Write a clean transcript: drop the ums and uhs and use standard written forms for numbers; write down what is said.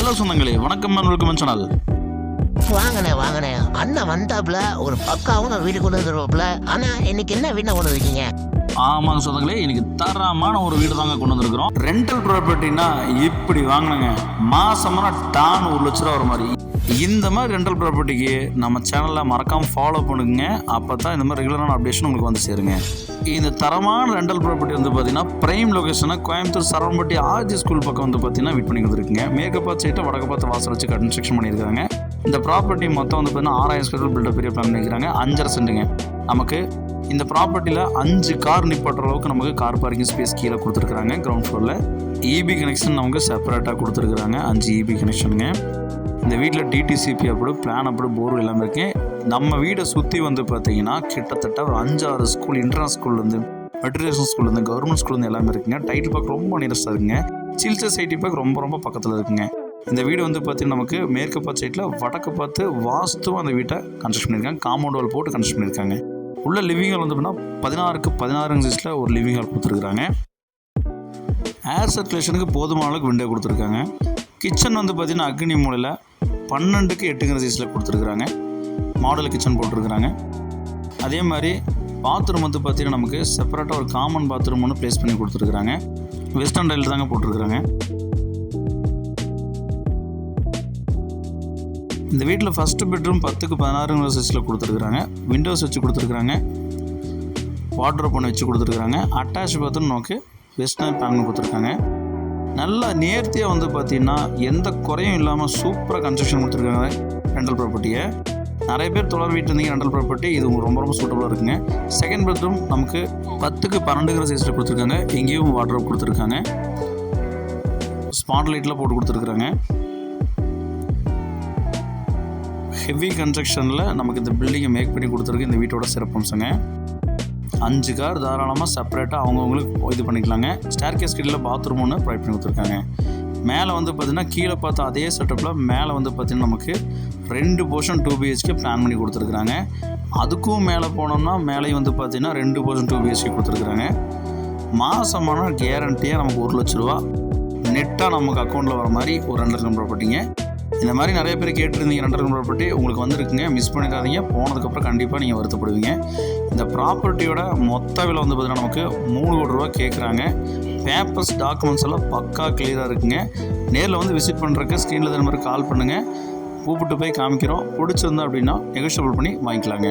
Hello சொந்தங்களே, வணக்கம் welcome channel. வாங்கண்ணே அண்ணன் வந்தாப்புல ஒரு பக்காவும் வீடு கொண்டு வந்துருவாப்புல. ஆனா இன்னைக்கு என்ன வீடு கொண்டு வந்திருக்கீங்க? ஆமாங்க சொந்தங்களே, இன்னைக்கு தரமான ஒரு வீடு தாங்க கொண்டு வந்திருக்கிறோம். ரெண்டல் ப்ராப்பர்ட்டினா இப்படி வாங்கினாங்க, மாசமான டான் 1 லட்ச ரூபா வர மாதிரி. இந்த மாதிரி ரெண்டல் ப்ராப்பர்ட்டிக்கு நம்ம சேனலில் மறக்காமல் ஃபாலோ பண்ணுங்க. அப்போ தான் இந்த மாதிரி ரெகுலரான அப்டேஷன் உங்களுக்கு வந்து சேருங்க. இந்த தரமான ரெண்டல் ப்ராப்பர்ட்டி வந்து பார்த்தீங்கன்னா பிரைம் லொகேஷனாக கோயம்புத்தூர் சரவணம்பட்டி ஆர்ஜி ஸ்கூல் பக்கம் வந்து பார்த்தீங்கன்னா வீட் பண்ணி கொடுத்துருக்குங்க. மேற்கு பார்த்து சைட்டை வடக்கு பார்த்து வாசல் வச்சு கன்ஸ்ட்ரக்ஷன் பண்ணியிருக்காங்க. இந்த ப்ராப்பர்ட்டி மொத்தம் வந்து பார்த்தீங்கன்னா 6000 ஸ்கொயர் பில்டப் பெரிய பிளான் பண்ணிக்கிறாங்க. 5.5 சென்ட்டுங்க. நமக்கு இந்த ப்ராப்பர்ட்டியில் 5 கார் நிப்பாட்டுற அளவுக்கு நமக்கு கார் பார்க்கிங் ஸ்பேஸ் கீழே கொடுத்துருக்குறாங்க. கிரவுண்ட் ஃப்ளோரில் இபி கனெக்ஷன் நமக்கு செப்பரேட்டாக கொடுத்துருக்குறாங்க. 5 இபி கனெக்ஷனுங்க. இந்த வீட்டில் டிடிசிபி அப்படி பிளான் அப்படி போர் எல்லாமே இருக்கு. நம்ம வீடை சுற்றி வந்து பார்த்தீங்கன்னா கிட்டத்தட்ட ஒரு 5-6 ஸ்கூல், இன்டர்நேஷனல் ஸ்கூல்லேருந்து மெட்ரிகுலேஷன் ஸ்கூல்லேருந்து கவர்மெண்ட் ஸ்கூல்லேருந்து எல்லாமே இருக்குங்க. டைட்டில் பார்க்க ரொம்ப நியரஸ்டாக இருக்குங்க. சில்சர் சைட்டி பார்க்க ரொம்ப பக்கத்தில் இருக்குங்க. இந்த வீடு வந்து பார்த்தீங்கன்னா நமக்கு மேற்கு பார்த்து சைட்டில் வடக்கு பார்த்து வாஸ்துவும் அந்த வீட்டை கன்ஸ்ட்ரக்ட் பண்ணியிருக்காங்க. காம்பவுண்ட் வால் போட்டு கன்ஸ்ட்ரக்ட் பண்ணியிருக்காங்க. உள்ள லிவிங் ஹால் வந்து பார்த்தீங்கன்னா 16க்கு 16 சைஸில் ஒரு லிவிங் ஹால் கொடுத்துருக்குறாங்க. ஏர் சர்க்குலேஷனுக்கு போதுமான அளவுக்கு விண்டோ கொடுத்துருக்காங்க. கிச்சன் வந்து பார்த்தீங்கன்னா அக்னி மூலையில் 12க்கு 8 சைஸில் கொடுத்துருக்குறாங்க. மாடல் கிச்சன் போட்டிருக்கிறாங்க. அதே மாதிரி பாத்ரூம் வந்து பார்த்தீங்கன்னா நமக்கு செப்பரேட்டாக ஒரு காமன் பாத்ரூம் ஒன்று ப்ளேஸ் பண்ணி கொடுத்துருக்குறாங்க. வெஸ்டர்ன் டைல் தாங்க போட்டிருக்குறாங்க. இந்த வீட்டில் ஃபஸ்ட்டு பெட்ரூம் 10க்கு 16 சைஸில் கொடுத்துருக்குறாங்க. விண்டோஸ் வச்சு கொடுத்துருக்குறாங்க. வார்ட்ரோப் ஒன்று வச்சு கொடுத்துருக்குறாங்க. அட்டாச் பாத்ரூம் நமக்கு வெஸ்டர்ன் பேனல் கொடுத்துருக்காங்க. நல்லா நேர்த்தியாக வந்து பார்த்தீங்கன்னா எந்த குறையும் இல்லாமல் சூப்பராக கன்ஸ்ட்ரக்ஷன் கொடுத்துருக்காங்க ரெண்டல் ப்ராப்பர்ட்டியை. நிறைய பேர் தொடர் வீட்டில் இருந்தீங்க ரெண்டல் ப்ராப்பர்ட்டி இது உங்களுக்கு ரொம்ப சூட்டபுளாக இருக்குங்க. செகண்ட் பெட்ரூம் நமக்கு 10க்கு 12 சைஸில் கொடுத்துருக்காங்க. எங்கேயும் வார்ட்ரோப் கொடுத்துருக்காங்க. ஸ்பாட் லைட்டில் போட்டு கொடுத்துருக்குறாங்க. ஹெவி கன்ஸ்ட்ரக்ஷனில் நமக்கு இந்த பில்டிங்கை மேக் பண்ணி கொடுத்துருக்கு இந்த வீட்டோட சிறப்பம்சங்க. 5 கார் தாராளமாக செப்பரேட்டாக அவங்கவுங்களுக்கு இது பண்ணிக்கலாங்க. ஸ்டேர்கேஸ் கீழே பாத்ரூம் ஒன்று ப்ரொவைட் பண்ணி கொடுத்துருக்காங்க. மேலே வந்து பார்த்திங்கன்னா கீழே பார்த்தா அதே செட்டப்பில் மேலே வந்து பார்த்திங்கன்னா நமக்கு 2 போர்ஷன் 2 BHK பிளான் பண்ணி கொடுத்துருக்குறாங்க. அதுக்கும் மேலே போனோம்னா மேலேயும் வந்து பார்த்திங்கன்னா 2 போர்ஷன் 2 BHK கொடுத்துருக்குறாங்க. மாதமான கேரண்டியாக நமக்கு 1 லட்ச ரூபா நெட்டாக நமக்கு அக்கௌண்ட்டில் வர மாதிரி ஒரு ரெண்டல் ப்ராப்பர்ட்டிங்க. இந்த மாதிரி நிறைய பேர் கேட்டிருந்தீங்க ரெண்டல் ப்ராப்பர்ட்டி உங்களுக்கு வந்துருக்குங்க. மிஸ் பண்ணிடாதீங்க. போனதுக்கப்புறம் கண்டிப்பாக நீங்கள் வருத்தப்படுவீங்க. இந்த ப்ராப்பர்ட்டியோட மொத்த விலை வந்து பார்த்திங்கன்னா நமக்கு 3 கோடி ரூபா கேட்குறாங்க. பேப்பர்ஸ் டாக்குமெண்ட்ஸ் எல்லாம் பக்கா கிளியராக இருக்குங்க. நேரில் வந்து விசிட் பண்ணுறதுக்கு ஸ்க்ரீனில் இந்த மாதிரி கால் பண்ணுங்கள். கூப்பிட்டு போய் காமிக்கிறோம். பிடிச்சிருந்தா அப்படின்னா நெகோஷியபிள் பண்ணி வாங்கிக்கலாங்க.